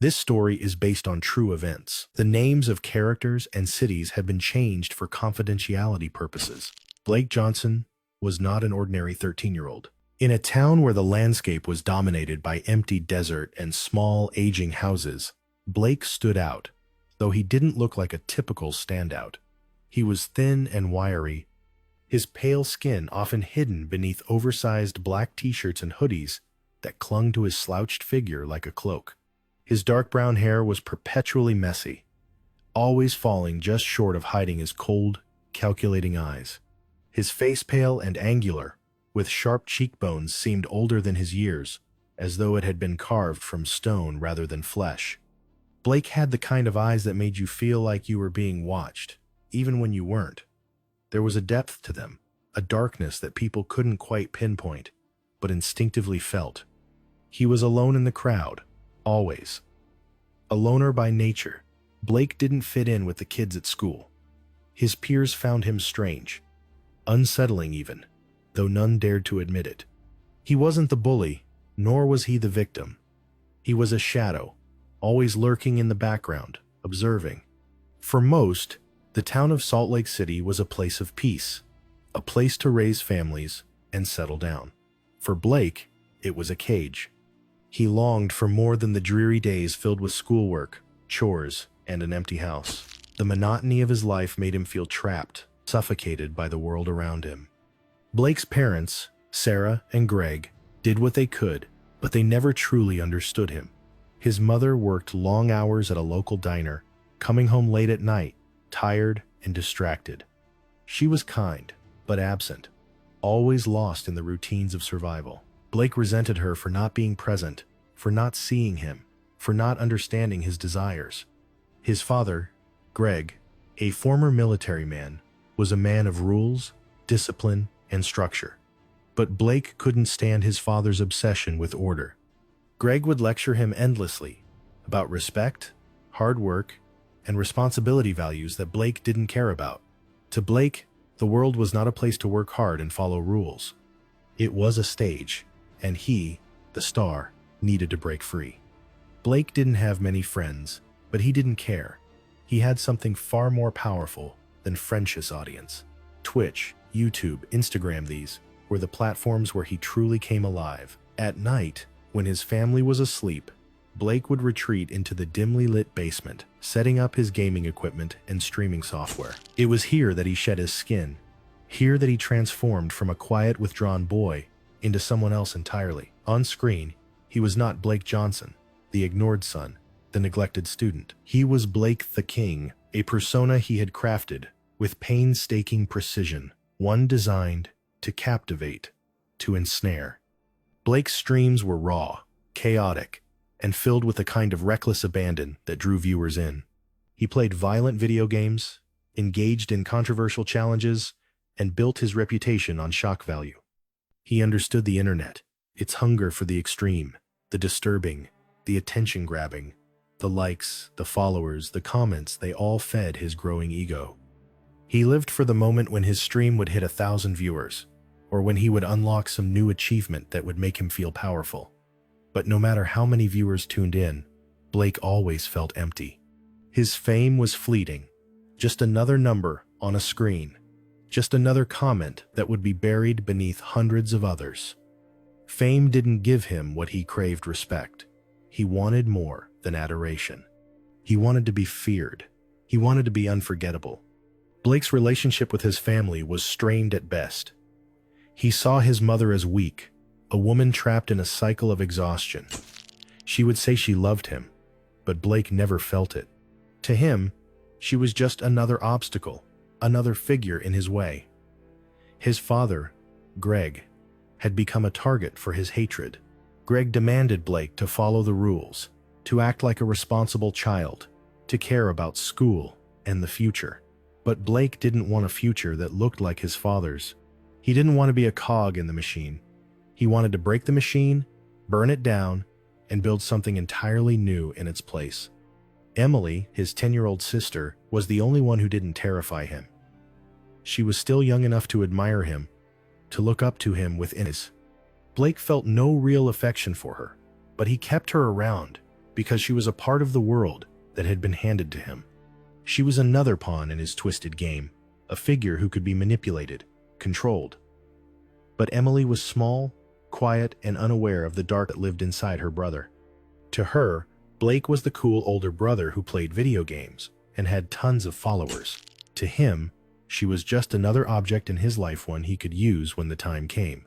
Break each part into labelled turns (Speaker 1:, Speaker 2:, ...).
Speaker 1: This story is based on true events. The names of characters and cities have been changed for confidentiality purposes. Blake Johnson was not an ordinary 13-year-old. In a town where the landscape was dominated by empty desert and small, aging houses, Blake stood out, though he didn't look like a typical standout. He was thin and wiry, his pale skin often hidden beneath oversized black t-shirts and hoodies that clung to his slouched figure like a cloak. His dark brown hair was perpetually messy, always falling just short of hiding his cold, calculating eyes. His face pale and angular, with sharp cheekbones, seemed older than his years, as though it had been carved from stone rather than flesh. Blake had the kind of eyes that made you feel like you were being watched, even when you weren't. There was a depth to them, a darkness that people couldn't quite pinpoint, but instinctively felt. He was alone in the crowd, always. A loner by nature, Blake didn't fit in with the kids at school. His peers found him strange, unsettling even, though none dared to admit it. He wasn't the bully, nor was he the victim. He was a shadow, always lurking in the background, observing. For most, the town of Salt Lake City was a place of peace, a place to raise families and settle down. For Blake, it was a cage. He longed for more than the dreary days filled with schoolwork, chores, and an empty house. The monotony of his life made him feel trapped, suffocated by the world around him. Blake's parents, Sarah and Greg, did what they could, but they never truly understood him. His mother worked long hours at a local diner, coming home late at night, tired and distracted. She was kind, but absent, always lost in the routines of survival. Blake resented her for not being present, for not seeing him, for not understanding his desires. His father, Greg, a former military man, was a man of rules, discipline, and structure. But Blake couldn't stand his father's obsession with order. Greg would lecture him endlessly about respect, hard work, and responsibility values that Blake didn't care about. To Blake, the world was not a place to work hard and follow rules. It was a stage, and he, the star, needed to break free. Blake didn't have many friends, but he didn't care. He had something far more powerful than French's audience. Twitch, YouTube, Instagram, these were the platforms where he truly came alive. At night, when his family was asleep, Blake would retreat into the dimly lit basement, setting up his gaming equipment and streaming software. It was here that he shed his skin, here that he transformed from a quiet, withdrawn boy into someone else entirely. On screen, he was not Blake Johnson, the ignored son, the neglected student. He was Blake the King, a persona he had crafted with painstaking precision, one designed to captivate, to ensnare. Blake's streams were raw, chaotic, and filled with a kind of reckless abandon that drew viewers in. He played violent video games, engaged in controversial challenges, and built his reputation on shock value. He understood the internet, its hunger for the extreme, the disturbing, the attention-grabbing. The likes, the followers, the comments, they all fed his growing ego. He lived for the moment when his stream would hit 1,000 viewers, or when he would unlock some new achievement that would make him feel powerful. But no matter how many viewers tuned in, Blake always felt empty. His fame was fleeting, just another number on a screen, just another comment that would be buried beneath hundreds of others. Fame didn't give him what he craved: respect. He wanted more than adoration. He wanted to be feared. He wanted to be unforgettable. Blake's relationship with his family was strained at best. He saw his mother as weak, a woman trapped in a cycle of exhaustion. She would say she loved him, but Blake never felt it. To him, she was just another obstacle, another figure in his way. His father, Greg, had become a target for his hatred. Greg demanded Blake to follow the rules, to act like a responsible child, to care about school and the future. But Blake didn't want a future that looked like his father's. He didn't want to be a cog in the machine. He wanted to break the machine, burn it down, and build something entirely new in its place. Emily, his 10-year-old sister, was the only one who didn't terrify him. She was still young enough to admire him, to look up to him with eyes. Blake felt no real affection for her, but he kept her around because she was a part of the world that had been handed to him. She was another pawn in his twisted game, a figure who could be manipulated, controlled. But Emily was small, quiet, and unaware of the dark that lived inside her brother. To her, Blake was the cool older brother who played video games and had tons of followers. To him, she was just another object in his life, one he could use when the time came.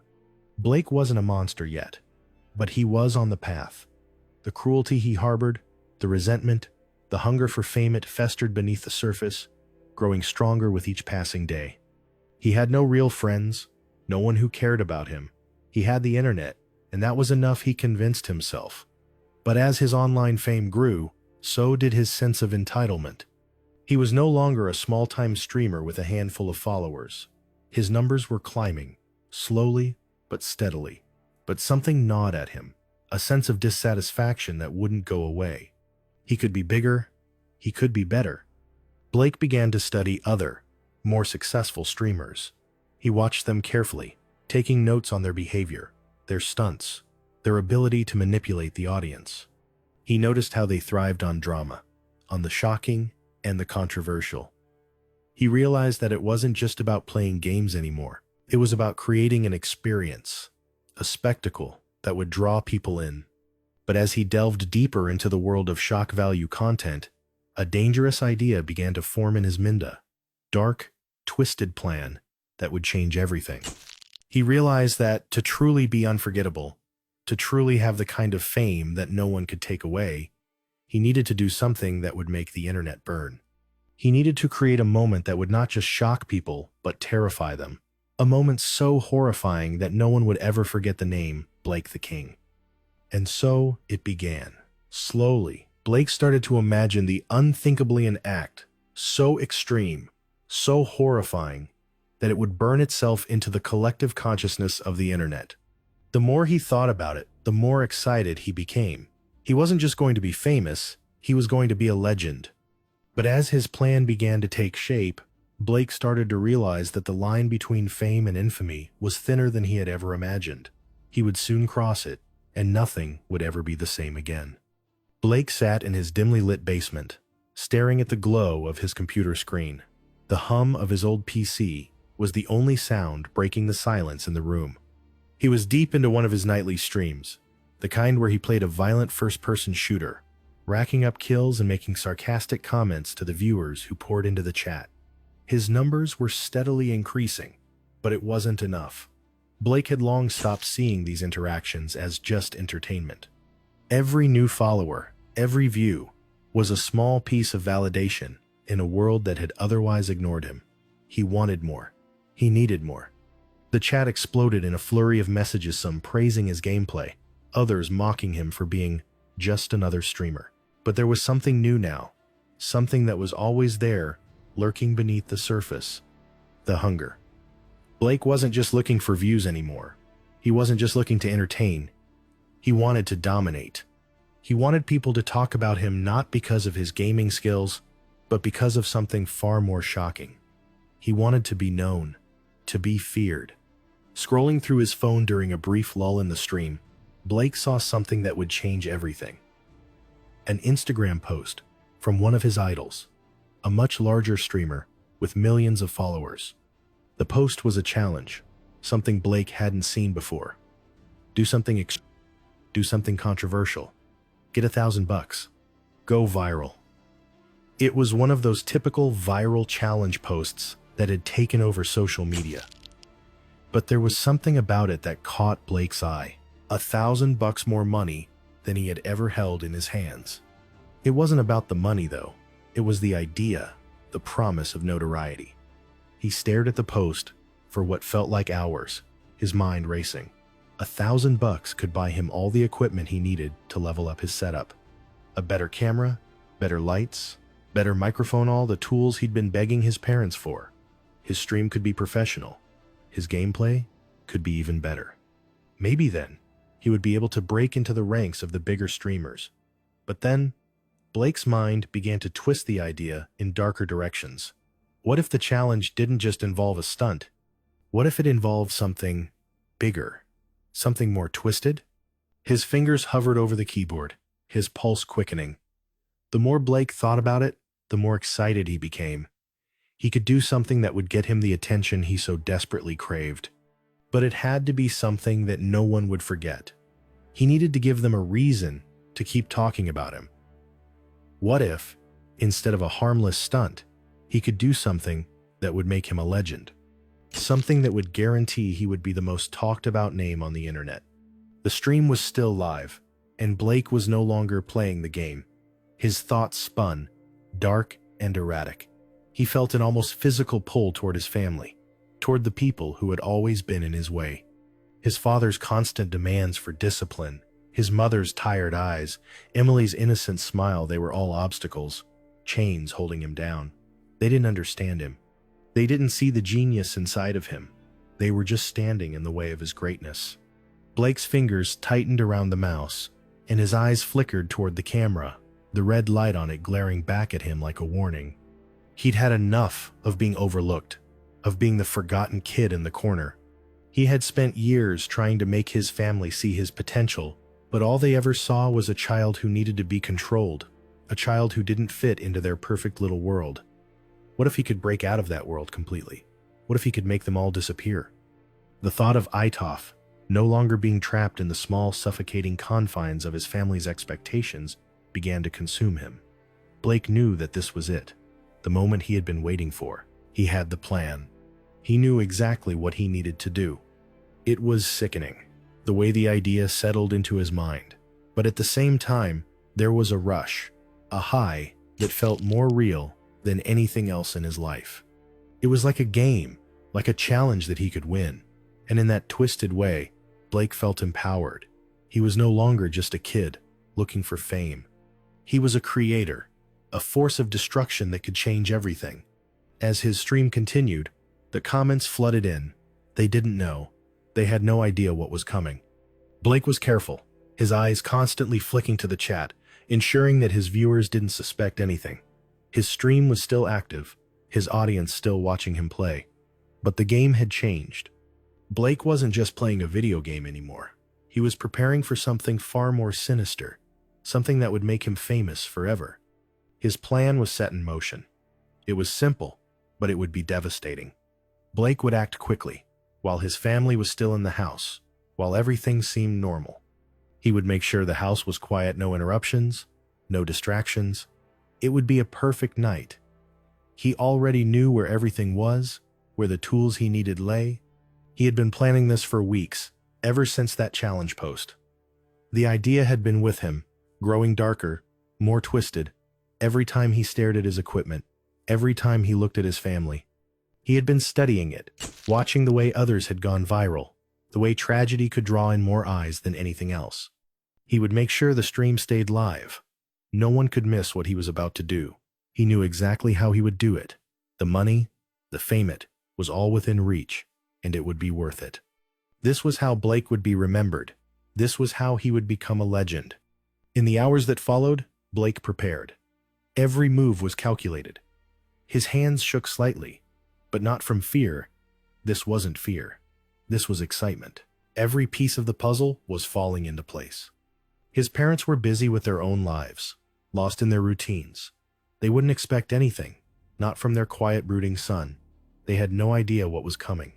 Speaker 1: Blake wasn't a monster yet, but he was on the path. The cruelty he harbored, the resentment, the hunger for fame, it festered beneath the surface, growing stronger with each passing day. He had no real friends, no one who cared about him. He had the internet, and that was enough, he convinced himself. But as his online fame grew, so did his sense of entitlement. He was no longer a small-time streamer with a handful of followers. His numbers were climbing, slowly but steadily. But something gnawed at him, a sense of dissatisfaction that wouldn't go away. He could be bigger, he could be better. Blake began to study other, more successful streamers. He watched them carefully, taking notes on their behavior, their stunts, their ability to manipulate the audience. He noticed how they thrived on drama, on the shocking and the controversial. He realized that it wasn't just about playing games anymore. It was about creating an experience, a spectacle that would draw people in. But as he delved deeper into the world of shock value content, a dangerous idea began to form in his mind, dark, twisted plan that would change everything. He realized that to truly be unforgettable, to truly have the kind of fame that no one could take away, he needed to do something that would make the internet burn. He needed to create a moment that would not just shock people, but terrify them. A moment so horrifying that no one would ever forget the name Blake the King. And so it began. Slowly, Blake started to imagine the unthinkable in act, so extreme, so horrifying, that it would burn itself into the collective consciousness of the internet. The more he thought about it, the more excited he became. He wasn't just going to be famous, he was going to be a legend. But as his plan began to take shape, Blake started to realize that the line between fame and infamy was thinner than he had ever imagined. He would soon cross it, and nothing would ever be the same again. Blake sat in his dimly lit basement, staring at the glow of his computer screen. The hum of his old PC was the only sound breaking the silence in the room. He was deep into one of his nightly streams, the kind where he played a violent first-person shooter, racking up kills and making sarcastic comments to the viewers who poured into the chat. His numbers were steadily increasing, but it wasn't enough. Blake had long stopped seeing these interactions as just entertainment. Every new follower, every view, was a small piece of validation in a world that had otherwise ignored him. He wanted more. He needed more. The chat exploded in a flurry of messages, some praising his gameplay, others mocking him for being just another streamer. But there was something new now, something that was always there, lurking beneath the surface: the hunger. Blake wasn't just looking for views anymore. He wasn't just looking to entertain. He wanted to dominate. He wanted people to talk about him not because of his gaming skills, but because of something far more shocking. He wanted to be known, to be feared. Scrolling through his phone during a brief lull in the stream, Blake saw something that would change everything. An Instagram post from one of his idols, a much larger streamer with millions of followers. The post was a challenge, something Blake hadn't seen before. Do something controversial. Get $1,000. Go viral. It was one of those typical viral challenge posts that had taken over social media. But there was something about it that caught Blake's eye. $1,000 more money than he had ever held in his hands. It wasn't about the money, though. It was the idea, the promise of notoriety. He stared at the post for what felt like hours, his mind racing. $1,000 could buy him all the equipment he needed to level up his setup. A better camera, better lights, better microphone, all the tools he'd been begging his parents for. His stream could be professional. His gameplay could be even better. Maybe then, he would be able to break into the ranks of the bigger streamers. But then, Blake's mind began to twist the idea in darker directions. What if the challenge didn't just involve a stunt? What if it involved something bigger? Something more twisted? His fingers hovered over the keyboard, his pulse quickening. The more Blake thought about it, the more excited he became. He could do something that would get him the attention he so desperately craved. But it had to be something that no one would forget. He needed to give them a reason to keep talking about him. What if, instead of a harmless stunt, he could do something that would make him a legend? Something that would guarantee he would be the most talked about name on the internet. The stream was still live, and Blake was no longer playing the game. His thoughts spun, dark and erratic. He felt an almost physical pull toward his family, toward the people who had always been in his way. His father's constant demands for discipline, his mother's tired eyes, Emily's innocent smile, they were all obstacles, chains holding him down. They didn't understand him. They didn't see the genius inside of him. They were just standing in the way of his greatness. Blake's fingers tightened around the mouse, and his eyes flickered toward the camera, the red light on it glaring back at him like a warning. He'd had enough of being overlooked, of being the forgotten kid in the corner. He had spent years trying to make his family see his potential, but all they ever saw was a child who needed to be controlled, a child who didn't fit into their perfect little world. What if he could break out of that world completely? What if he could make them all disappear? The thought of Aitov, no longer being trapped in the small, suffocating confines of his family's expectations, began to consume him. Blake knew that this was it, the moment he had been waiting for. He had the plan. He knew exactly what he needed to do. It was sickening, the way the idea settled into his mind. But at the same time, there was a rush, a high that felt more real than anything else in his life. It was like a game, like a challenge that he could win. And in that twisted way, Blake felt empowered. He was no longer just a kid looking for fame. He was a creator, a force of destruction that could change everything. As his stream continued, the comments flooded in. They didn't know. They had no idea what was coming. Blake was careful, his eyes constantly flicking to the chat, ensuring that his viewers didn't suspect anything. His stream was still active, his audience still watching him play. But the game had changed. Blake wasn't just playing a video game anymore. He was preparing for something far more sinister, something that would make him famous forever. His plan was set in motion. It was simple, but it would be devastating. Blake would act quickly, while his family was still in the house, while everything seemed normal. He would make sure the house was quiet, no interruptions, no distractions. It would be a perfect night. He already knew where everything was, where the tools he needed lay. He had been planning this for weeks, ever since that challenge post. The idea had been with him, growing darker, more twisted, every time he stared at his equipment, every time he looked at his family. He had been studying it, watching the way others had gone viral, the way tragedy could draw in more eyes than anything else. He would make sure the stream stayed live. No one could miss what he was about to do. He knew exactly how he would do it. The money, the fame, it was all within reach, and it would be worth it. This was how Blake would be remembered. This was how he would become a legend. In the hours that followed, Blake prepared. Every move was calculated. His hands shook slightly, but not from fear. This wasn't fear. This was excitement. Every piece of the puzzle was falling into place. His parents were busy with their own lives, lost in their routines. They wouldn't expect anything, not from their quiet, brooding son. They had no idea what was coming.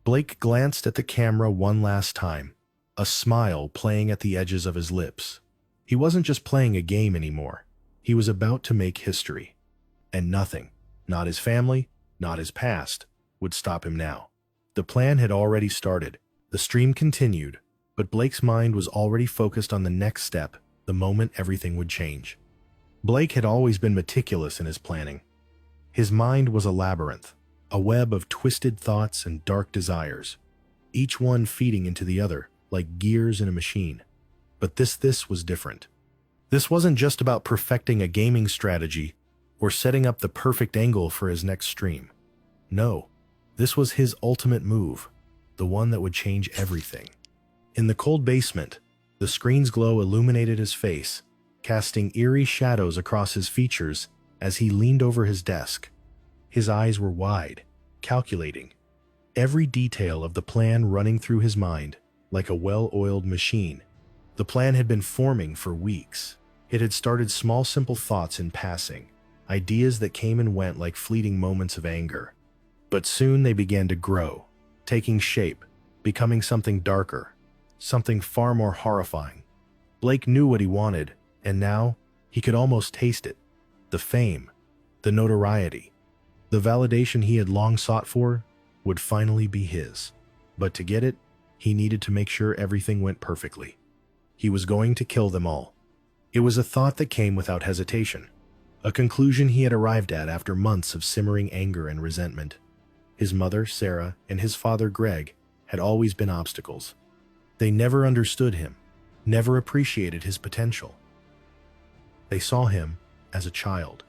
Speaker 1: Blake glanced at the camera one last time, a smile playing at the edges of his lips. He wasn't just playing a game anymore. He was about to make history. And nothing, not his family, not his past, would stop him now. The plan had already started. The stream continued, but Blake's mind was already focused on the next step, the moment everything would change. Blake had always been meticulous in his planning. His mind was a labyrinth, a web of twisted thoughts and dark desires, each one feeding into the other like gears in a machine. But this was different. This wasn't just about perfecting a gaming strategy or setting up the perfect angle for his next stream. No, this was his ultimate move, the one that would change everything. In the cold basement, the screen's glow illuminated his face, casting eerie shadows across his features as he leaned over his desk. His eyes were wide, calculating, every detail of the plan running through his mind like a well-oiled machine. The plan had been forming for weeks. It had started small, simple thoughts in passing, ideas that came and went like fleeting moments of anger. But soon they began to grow, taking shape, becoming something darker, something far more horrifying. Blake knew what he wanted, and now he could almost taste it. The fame, the notoriety, the validation he had long sought for would finally be his. But to get it, he needed to make sure everything went perfectly. He was going to kill them all. It was a thought that came without hesitation, a conclusion he had arrived at after months of simmering anger and resentment. His mother, Sarah, and his father, Greg, had always been obstacles. They never understood him, never appreciated his potential. They saw him as a child,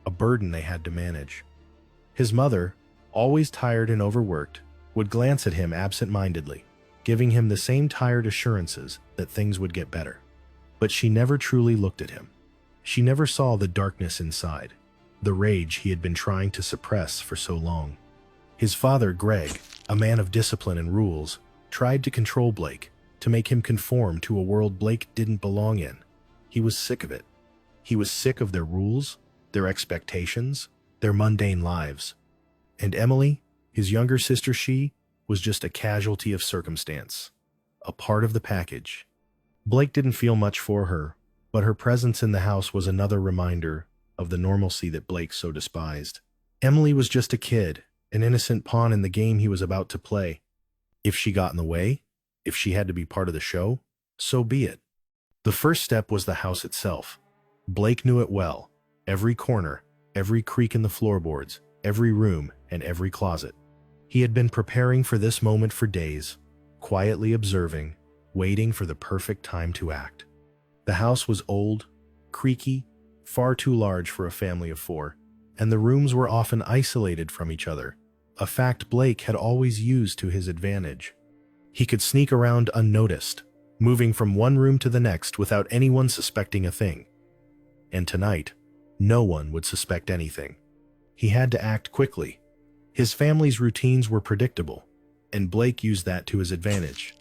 Speaker 1: a burden they had to manage. His mother, always tired and overworked, would glance at him absent-mindedly, giving him the same tired assurances that things would get better. But she never truly looked at him. She never saw the darkness inside, the rage he had been trying to suppress for so long. His father, Greg, a man of discipline and rules, tried to control Blake, to make him conform to a world Blake didn't belong in. He was sick of it. He was sick of their rules, their expectations, their mundane lives. And Emily, his younger sister, she was just a casualty of circumstance, a part of the package. Blake didn't feel much for her, but her presence in the house was another reminder of the normalcy that Blake so despised. Emily was just a kid, an innocent pawn in the game he was about to play. If she got in the way, if she had to be part of the show, so be it. The first step was the house itself. Blake knew it well, every corner, every creak in the floorboards, every room, and every closet. He had been preparing for this moment for days, quietly observing, waiting for the perfect time to act. The house was old, creaky, far too large for a family of four, and the rooms were often isolated from each other, a fact Blake had always used to his advantage. He could sneak around unnoticed, moving from one room to the next without anyone suspecting a thing. And tonight, no one would suspect anything. He had to act quickly. His family's routines were predictable, and Blake used that to his advantage.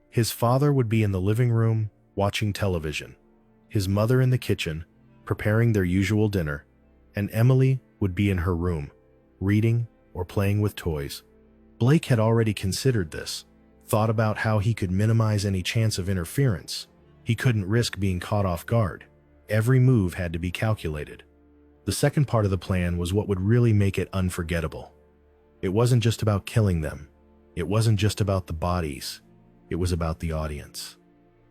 Speaker 1: His father would be in the living room, watching television, his mother in the kitchen, preparing their usual dinner, and Emily would be in her room, reading or playing with toys. Blake had already considered this, thought about how he could minimize any chance of interference. He couldn't risk being caught off guard. Every move had to be calculated. The second part of the plan was what would really make it unforgettable. It wasn't just about killing them. It wasn't just about the bodies. It was about the audience.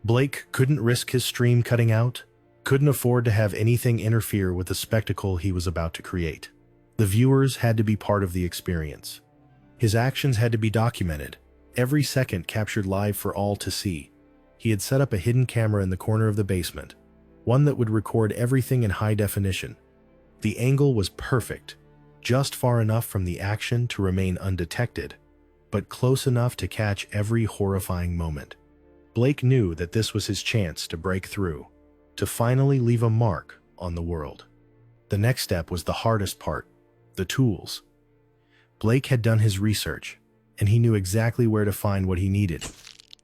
Speaker 1: Blake couldn't risk his stream cutting out, couldn't afford to have anything interfere with the spectacle he was about to create. The viewers had to be part of the experience. His actions had to be documented, every second captured live for all to see. He had set up a hidden camera in the corner of the basement, one that would record everything in high definition. The angle was perfect, just far enough from the action to remain undetected, but close enough to catch every horrifying moment. Blake knew that this was his chance to break through, to finally leave a mark on the world. The next step was the hardest part, the tools. Blake had done his research, and he knew exactly where to find what he needed.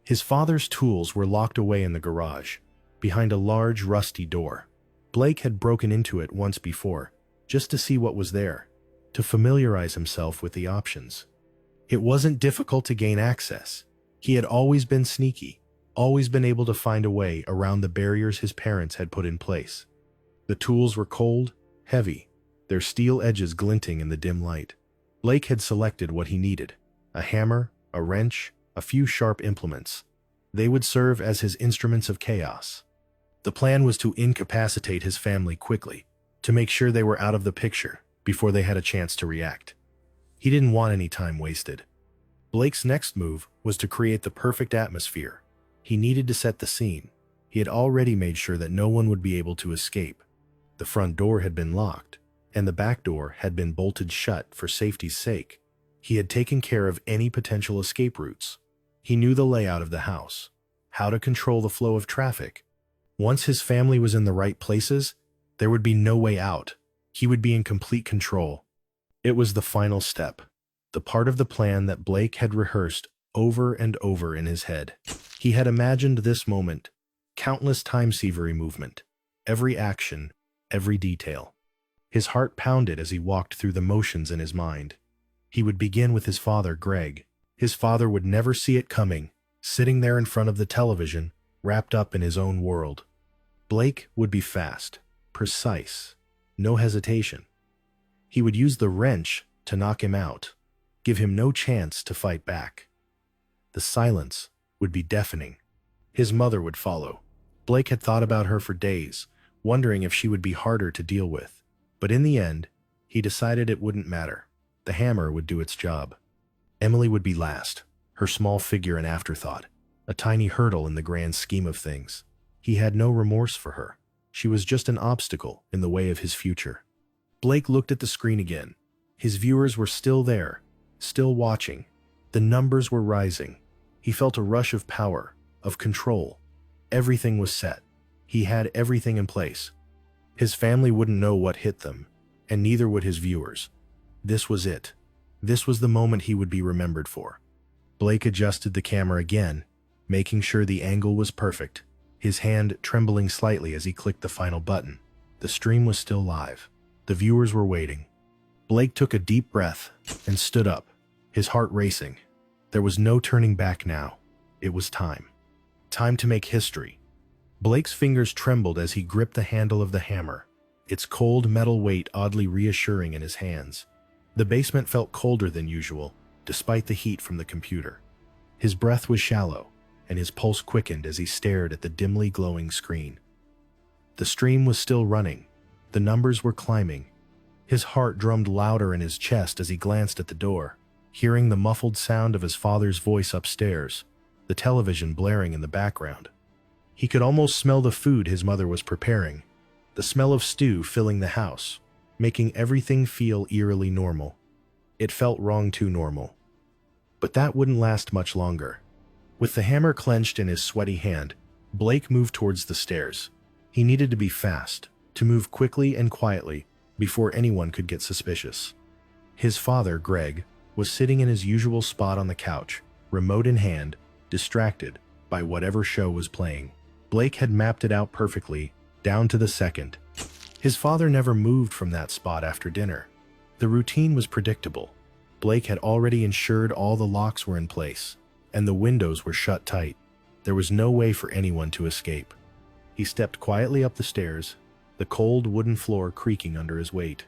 Speaker 1: His father's tools were locked away in the garage, behind a large, rusty door. Blake had broken into it once before, just to see what was there, to familiarize himself with the options. It wasn't difficult to gain access. He had always been sneaky, always been able to find a way around the barriers his parents had put in place. The tools were cold, heavy, their steel edges glinting in the dim light. Blake had selected what he needed: a hammer, a wrench, a few sharp implements. They would serve as his instruments of chaos. The plan was to incapacitate his family quickly, to make sure they were out of the picture before they had a chance to react. He didn't want any time wasted. Blake's next move was to create the perfect atmosphere. He needed to set the scene. He had already made sure that no one would be able to escape. The front door had been locked, and the back door had been bolted shut for safety's sake. He had taken care of any potential escape routes. He knew the layout of the house, how to control the flow of traffic. Once his family was in the right places, there would be no way out. He would be in complete control. It was the final step, the part of the plan that Blake had rehearsed over and over in his head. He had imagined this moment countless times every movement, every action, every detail. His heart pounded as he walked through the motions in his mind. He would begin with his father, Greg. His father would never see it coming, sitting there in front of the television, wrapped up in his own world. Blake would be fast, precise, no hesitation. He would use the wrench to knock him out, give him no chance to fight back. The silence would be deafening. His mother would follow. Blake had thought about her for days, wondering if she would be harder to deal with. But in the end, he decided it wouldn't matter. The hammer would do its job. Emily would be last, her small figure an afterthought, a tiny hurdle in the grand scheme of things. He had no remorse for her. She was just an obstacle in the way of his future. Blake looked at the screen again. His viewers were still there, still watching. The numbers were rising. He felt a rush of power, of control. Everything was set. He had everything in place. His family wouldn't know what hit them, and neither would his viewers. This was it. This was the moment he would be remembered for. Blake adjusted the camera again, making sure the angle was perfect, his hand trembling slightly as he clicked the final button. The stream was still live. The viewers were waiting. Blake took a deep breath and stood up, his heart racing. There was no turning back now. It was time. Time to make history. Blake's fingers trembled as he gripped the handle of the hammer, its cold metal weight oddly reassuring in his hands. The basement felt colder than usual, despite the heat from the computer. His breath was shallow, and his pulse quickened as he stared at the dimly glowing screen. The stream was still running. The numbers were climbing. His heart drummed louder in his chest as he glanced at the door, hearing the muffled sound of his father's voice upstairs, the television blaring in the background. He could almost smell the food his mother was preparing, the smell of stew filling the house, making everything feel eerily normal. It felt wrong too normal. But that wouldn't last much longer. With the hammer clenched in his sweaty hand, Blake moved towards the stairs. He needed to be fast, to move quickly and quietly before anyone could get suspicious. His father, Greg, was sitting in his usual spot on the couch, remote in hand, distracted by whatever show was playing. Blake had mapped it out perfectly, down to the second. His father never moved from that spot after dinner. The routine was predictable. Blake had already ensured all the locks were in place, and the windows were shut tight. There was no way for anyone to escape. He stepped quietly up the stairs, the cold wooden floor creaking under his weight.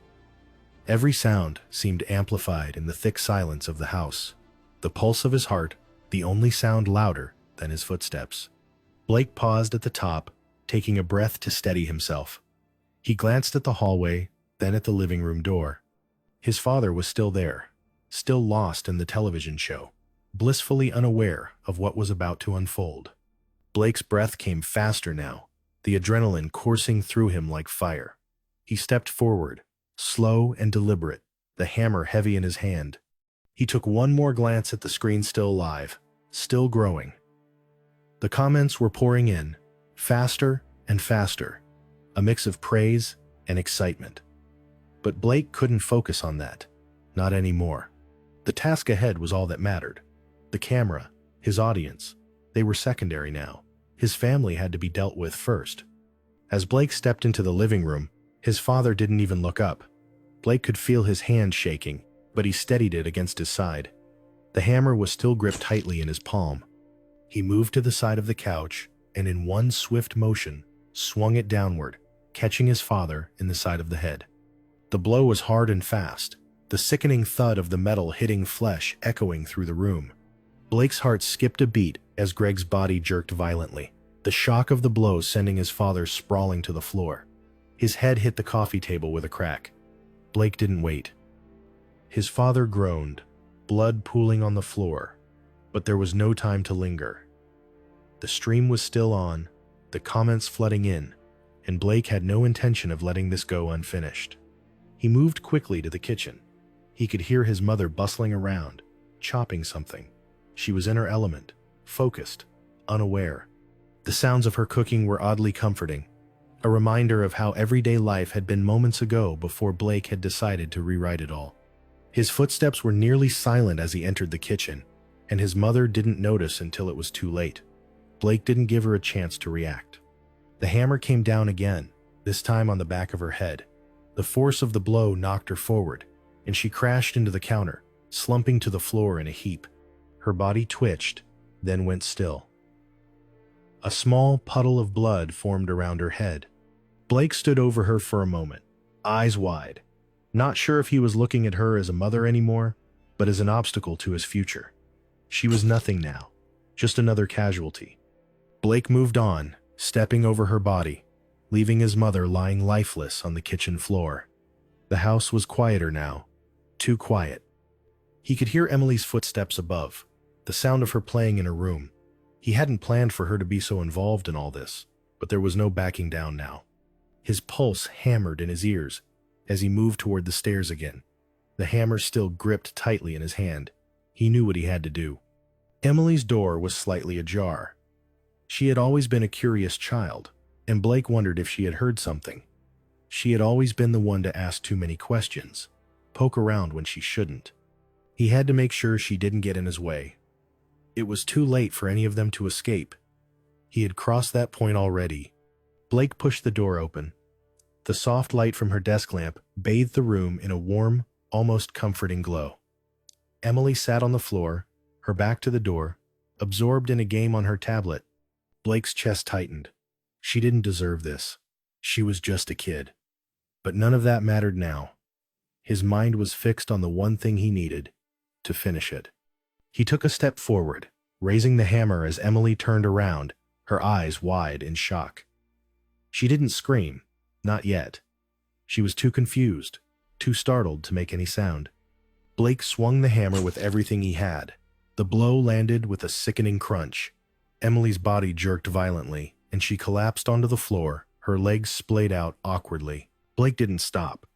Speaker 1: Every sound seemed amplified in the thick silence of the house. The pulse of his heart, the only sound louder than his footsteps. Blake paused at the top, taking a breath to steady himself. He glanced at the hallway, then at the living room door. His father was still there, still lost in the television show, blissfully unaware of what was about to unfold. Blake's breath came faster now, the adrenaline coursing through him like fire. He stepped forward, slow and deliberate, the hammer heavy in his hand. He took one more glance at the screen still live, still growing. The comments were pouring in, faster and faster, a mix of praise and excitement. But Blake couldn't focus on that, not anymore. The task ahead was all that mattered. The camera, his audience, they were secondary now. His family had to be dealt with first. As Blake stepped into the living room, his father didn't even look up. Blake could feel his hand shaking, but he steadied it against his side. The hammer was still gripped tightly in his palm. He moved to the side of the couch and in one swift motion, swung it downward, catching his father in the side of the head. The blow was hard and fast, the sickening thud of the metal hitting flesh echoing through the room. Blake's heart skipped a beat as Greg's body jerked violently, the shock of the blow sending his father sprawling to the floor. His head hit the coffee table with a crack. Blake didn't wait. His father groaned, blood pooling on the floor, but there was no time to linger. The stream was still on, the comments flooding in, and Blake had no intention of letting this go unfinished. He moved quickly to the kitchen. He could hear his mother bustling around, chopping something. She was in her element, focused, unaware. The sounds of her cooking were oddly comforting, a reminder of how everyday life had been moments ago before Blake had decided to rewrite it all. His footsteps were nearly silent as he entered the kitchen, and his mother didn't notice until it was too late. Blake didn't give her a chance to react. The hammer came down again, this time on the back of her head. The force of the blow knocked her forward, and she crashed into the counter, slumping to the floor in a heap. Her body twitched, then went still. A small puddle of blood formed around her head. Blake stood over her for a moment, eyes wide, not sure if he was looking at her as a mother anymore, but as an obstacle to his future. She was nothing now, just another casualty. Blake moved on, stepping over her body, leaving his mother lying lifeless on the kitchen floor. The house was quieter now, too quiet. He could hear Emily's footsteps above, the sound of her playing in her room. He hadn't planned for her to be so involved in all this, but there was no backing down now. His pulse hammered in his ears as he moved toward the stairs again. The hammer still gripped tightly in his hand. He knew what he had to do. Emily's door was slightly ajar. She had always been a curious child, and Blake wondered if she had heard something. She had always been the one to ask too many questions, poke around when she shouldn't. He had to make sure she didn't get in his way. It was too late for any of them to escape. He had crossed that point already. Blake pushed the door open. The soft light from her desk lamp bathed the room in a warm, almost comforting glow. Emily sat on the floor, her back to the door, absorbed in a game on her tablet. Blake's chest tightened. She didn't deserve this. She was just a kid. But none of that mattered now. His mind was fixed on the one thing he needed, to finish it. He took a step forward, raising the hammer as Emily turned around, her eyes wide in shock. She didn't scream, not yet. She was too confused, too startled to make any sound. Blake swung the hammer with everything he had. The blow landed with a sickening crunch. Emily's body jerked violently, and she collapsed onto the floor, her legs splayed out awkwardly. Blake didn't stop.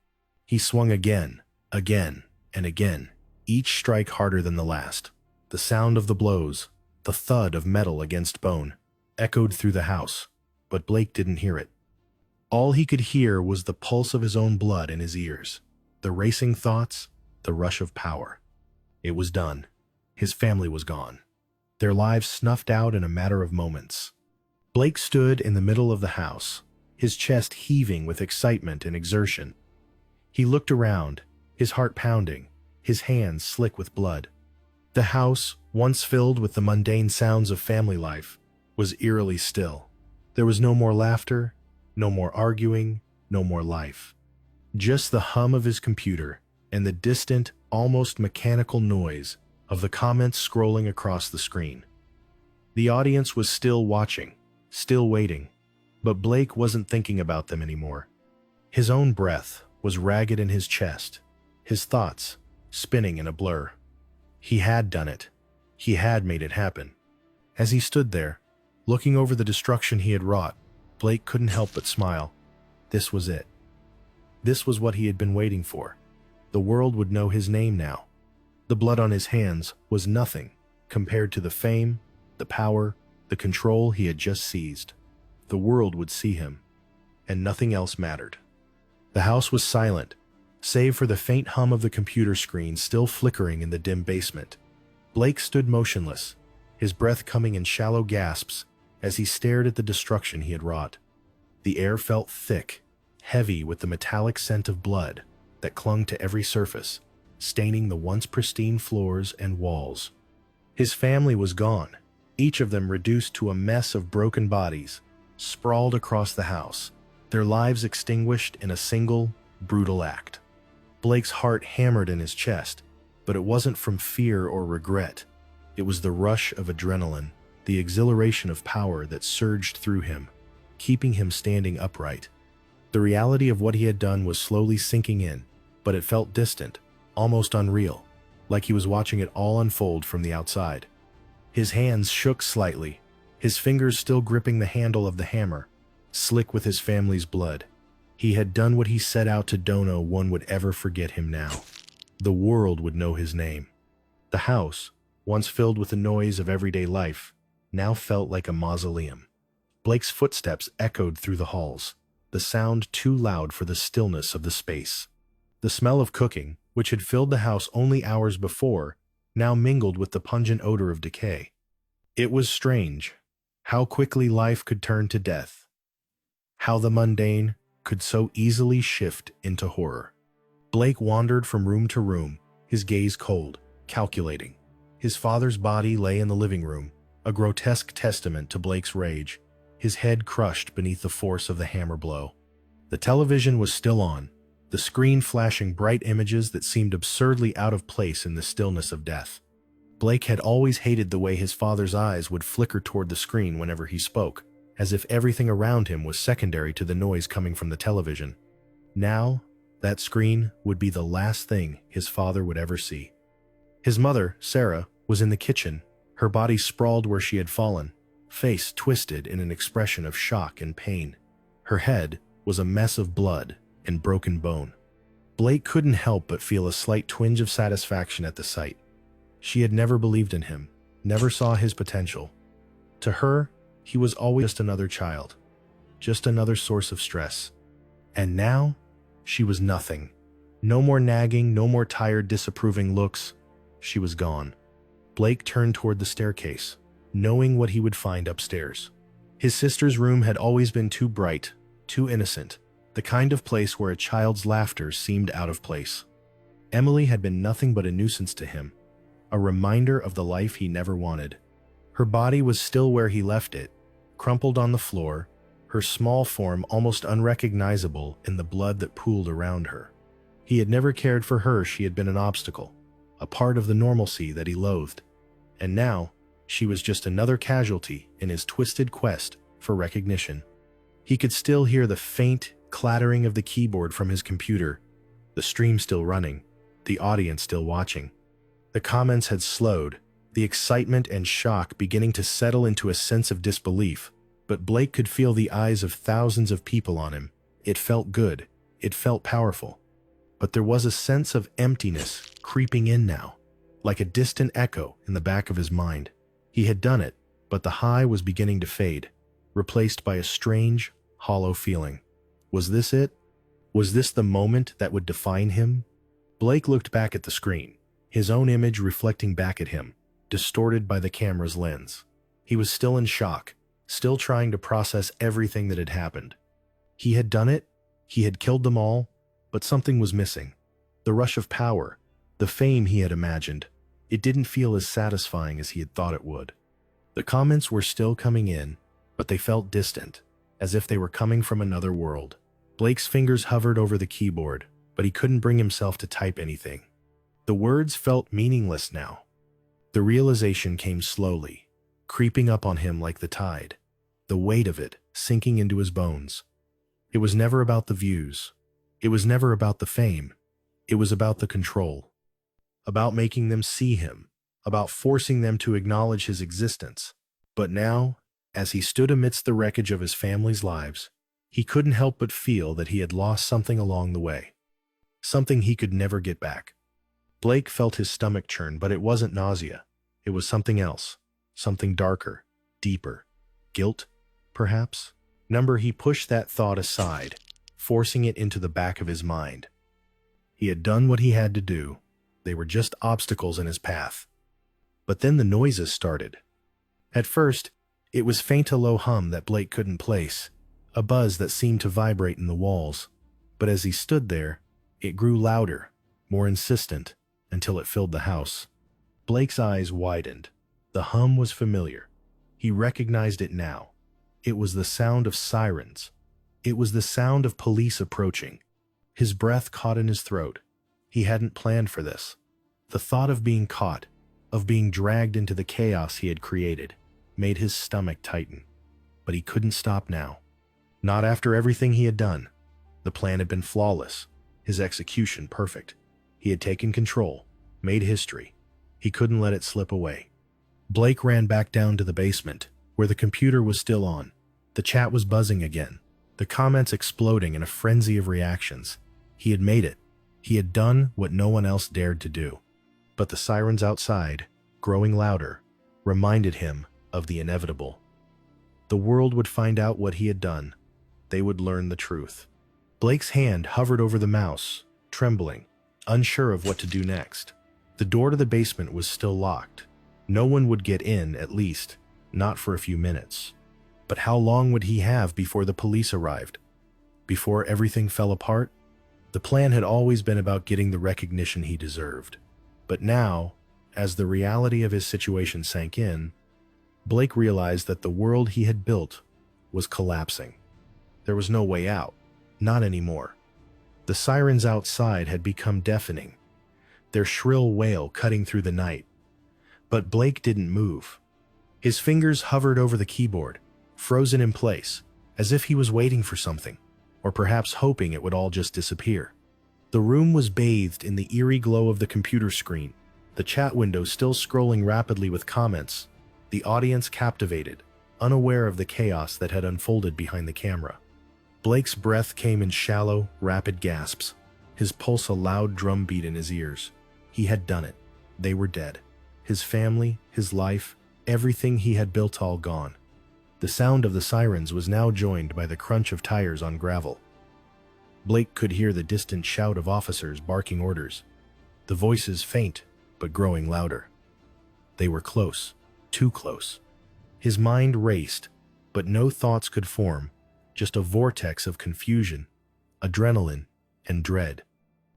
Speaker 1: He swung again, and again, each strike harder than the last. The sound of the blows, the thud of metal against bone, echoed through the house, but Blake didn't hear it. All he could hear was the pulse of his own blood in his ears, the racing thoughts, the rush of power. It was done. His family was gone. Their lives snuffed out in a matter of moments. Blake stood in the middle of the house, his chest heaving with excitement and exertion. He looked around, his heart pounding, his hands slick with blood. The house, once filled with the mundane sounds of family life, was eerily still. There was no more laughter, no more arguing, no more life. Just the hum of his computer and the distant, almost mechanical noise of the comments scrolling across the screen. The audience was still watching, still waiting, but Blake wasn't thinking about them anymore. His own breath was ragged in his chest, his thoughts spinning in a blur. He had done it. He had made it happen. As he stood there, looking over the destruction he had wrought, Blake couldn't help but smile. This was it. This was what he had been waiting for. The world would know his name now. The blood on his hands was nothing compared to the fame, the power, the control he had just seized. The world would see him, and nothing else mattered. The house was silent, save for the faint hum of the computer screen still flickering in the dim basement. Blake stood motionless, his breath coming in shallow gasps as he stared at the destruction he had wrought. The air felt thick, heavy with the metallic scent of blood that clung to every surface, staining the once pristine floors and walls. His family was gone, each of them reduced to a mess of broken bodies, sprawled across the house, their lives extinguished in a single, brutal act. Blake's heart hammered in his chest, but it wasn't from fear or regret. It was the rush of adrenaline, the exhilaration of power that surged through him, keeping him standing upright. The reality of what he had done was slowly sinking in, but it felt distant, almost unreal, like he was watching it all unfold from the outside. His hands shook slightly, his fingers still gripping the handle of the hammer, slick with his family's blood. He had done what he set out to do. No one would ever forget him now. The world would know his name. The house, once filled with the noise of everyday life, now felt like a mausoleum. Blake's footsteps echoed through the halls, the sound too loud for the stillness of the space. The smell of cooking, which had filled the house only hours before, now mingled with the pungent odor of decay. It was strange, how quickly life could turn to death. How the mundane, could so easily shift into horror. Blake wandered from room to room, his gaze cold, calculating. His father's body lay in the living room, a grotesque testament to Blake's rage, his head crushed beneath the force of the hammer blow. The television was still on, the screen flashing bright images that seemed absurdly out of place in the stillness of death. Blake had always hated the way his father's eyes would flicker toward the screen whenever he spoke, as if everything around him was secondary to the noise coming from the television. Now, that screen would be the last thing his father would ever see. His mother, Sarah, was in the kitchen, her body sprawled where she had fallen, face twisted in an expression of shock and pain. Her head was a mess of blood and broken bone. Blake couldn't help but feel a slight twinge of satisfaction at the sight. She had never believed in him, never saw his potential. To her, he was always just another child, just another source of stress. And now, she was nothing. No more nagging, no more tired, disapproving looks. She was gone. Blake turned toward the staircase, knowing what he would find upstairs. His sister's room had always been too bright, too innocent, the kind of place where a child's laughter seemed out of place. Emily had been nothing but a nuisance to him, a reminder of the life he never wanted. Her body was still where he left it, crumpled on the floor, her small form almost unrecognizable in the blood that pooled around her. He had never cared for her. She had been an obstacle, a part of the normalcy that he loathed. And now, she was just another casualty in his twisted quest for recognition. He could still hear the faint clattering of the keyboard from his computer, the stream still running, the audience still watching. The comments had slowed, the excitement and shock beginning to settle into a sense of disbelief, but Blake could feel the eyes of thousands of people on him. It felt good, it felt powerful. But there was a sense of emptiness creeping in now, like a distant echo in the back of his mind. He had done it, but the high was beginning to fade, replaced by a strange, hollow feeling. Was this it? Was this the moment that would define him? Blake looked back at the screen, his own image reflecting back at him, distorted by the camera's lens. He was still in shock, still trying to process everything that had happened. He had done it, he had killed them all, but something was missing. The rush of power, the fame he had imagined. It didn't feel as satisfying as he had thought it would. The comments were still coming in, but they felt distant, as if they were coming from another world. Blake's fingers hovered over the keyboard, but he couldn't bring himself to type anything. The words felt meaningless now. The realization came slowly, creeping up on him like the tide, the weight of it sinking into his bones. It was never about the views. It was never about the fame. It was about the control. About making them see him, about forcing them to acknowledge his existence. But now, as he stood amidst the wreckage of his family's lives, he couldn't help but feel that he had lost something along the way. Something he could never get back. Blake felt his stomach churn, but it wasn't nausea. It was something else, something darker, deeper. Guilt, perhaps? He pushed that thought aside, forcing it into the back of his mind. He had done what he had to do. They were just obstacles in his path. But then the noises started. At first, it was faint, a low hum that Blake couldn't place, a buzz that seemed to vibrate in the walls. But as he stood there, it grew louder, more insistent, until it filled the house. Blake's eyes widened. The hum was familiar. He recognized it now. It was the sound of sirens. It was the sound of police approaching. His breath caught in his throat. He hadn't planned for this. The thought of being caught, of being dragged into the chaos he had created, made his stomach tighten. But he couldn't stop now. Not after everything he had done. The plan had been flawless, his execution perfect. He had taken control, made history. He couldn't let it slip away. Blake ran back down to the basement, where the computer was still on. The chat was buzzing again, the comments exploding in a frenzy of reactions. He had made it. He had done what no one else dared to do. But the sirens outside, growing louder, reminded him of the inevitable. The world would find out what he had done. They would learn the truth. Blake's hand hovered over the mouse, trembling, unsure of what to do next. The door to the basement was still locked. No one would get in, at least, not for a few minutes. But how long would he have before the police arrived? Before everything fell apart, the plan had always been about getting the recognition he deserved. But now, as the reality of his situation sank in, Blake realized that the world he had built was collapsing. There was no way out. Not anymore. The sirens outside had become deafening, their shrill wail cutting through the night. But Blake didn't move. His fingers hovered over the keyboard, frozen in place, as if he was waiting for something, or perhaps hoping it would all just disappear. The room was bathed in the eerie glow of the computer screen, the chat window still scrolling rapidly with comments, the audience captivated, unaware of the chaos that had unfolded behind the camera. Blake's breath came in shallow, rapid gasps, his pulse a loud drumbeat in his ears. He had done it. They were dead. His family, his life, everything he had built all gone. The sound of the sirens was now joined by the crunch of tires on gravel. Blake could hear the distant shout of officers barking orders, the voices faint but growing louder. They were close, too close. His mind raced, but no thoughts could form, just a vortex of confusion, adrenaline, and dread.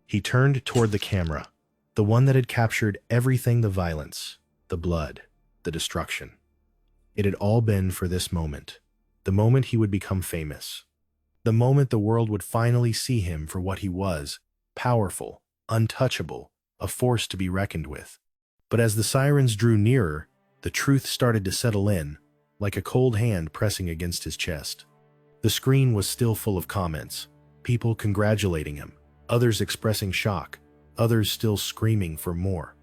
Speaker 1: He turned toward the camera, the one that had captured everything: the violence, the blood, the destruction. It had all been for this moment, the moment he would become famous, the moment the world would finally see him for what he was: powerful, untouchable, a force to be reckoned with. But as the sirens drew nearer, the truth started to settle in, like a cold hand pressing against his chest. The screen was still full of comments, people congratulating him, others expressing shock, others still screaming for more.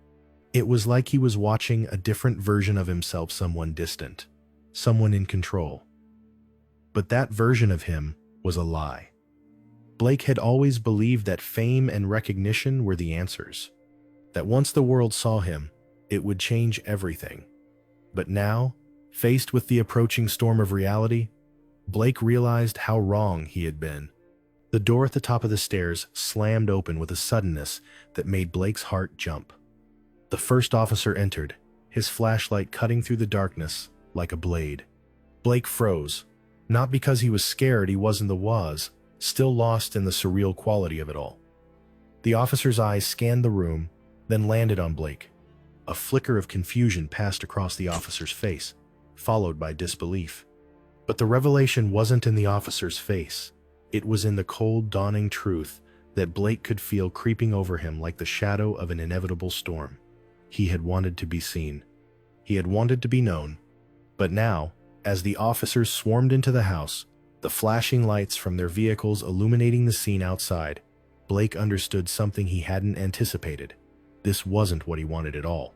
Speaker 1: It was like he was watching a different version of himself, someone distant, someone in control. But that version of him was a lie. Blake had always believed that fame and recognition were the answers, that once the world saw him, it would change everything. But now, faced with the approaching storm of reality, Blake realized how wrong he had been. The door at the top of the stairs slammed open with a suddenness that made Blake's heart jump. The first officer entered, his flashlight cutting through the darkness like a blade. Blake froze, not because he was scared, he was, still lost in the surreal quality of it all. The officer's eyes scanned the room, then landed on Blake. A flicker of confusion passed across the officer's face, followed by disbelief. But the revelation wasn't in the officer's face. It was in the cold, dawning truth that Blake could feel creeping over him like the shadow of an inevitable storm. He had wanted to be seen. He had wanted to be known. But now, as the officers swarmed into the house, the flashing lights from their vehicles illuminating the scene outside, Blake understood something he hadn't anticipated. This wasn't what he wanted at all.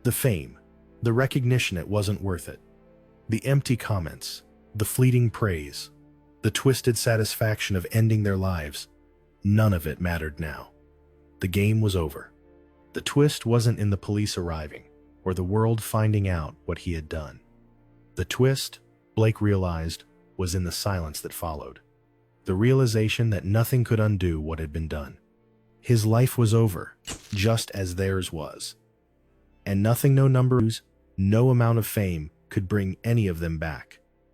Speaker 1: The fame, the recognition, it wasn't worth it. The empty comments, the fleeting praise, the twisted satisfaction of ending their lives, none of it mattered now. The game was over. The twist wasn't in the police arriving, or the world finding out what he had done. The twist, Blake realized, was in the silence that followed. The realization that nothing could undo what had been done. His life was over, just as theirs was. And nothing, no numbers, no amount of fame could bring any of them back.